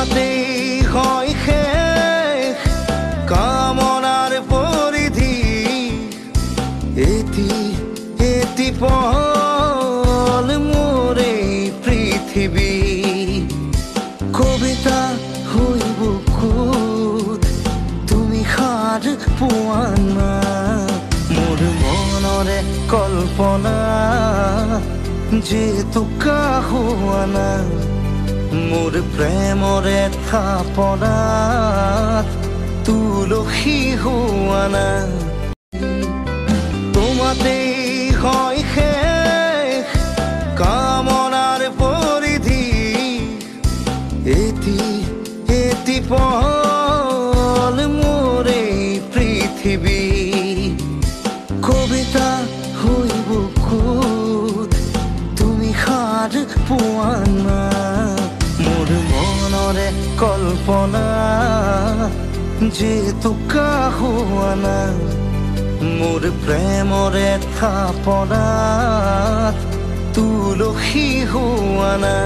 তোমাতেই হয় শেষ কামনাৰ পৰিধি এটি এটি পল মোৰে পৃথিবী কবিতা হইব কুত তুমি সাৰ পোৱা না মোৰ মনৰে কল্পনা যেতুকা হোৱা না মোৰ প্ৰেমৰে থাপনাত তুলসী হোৱা না তোমাতেই হয় শেষ কামনাৰ পৰিধি এটি এটি পল মোৰে পৃথিবী কবিতা হইব কুত তুমি সাৰ পোৱা না মোৰ মনৰে কল্পনা যেতুকা হোৱা না মোৰ প্ৰেমৰে থাপনাত তুলসী হোৱা না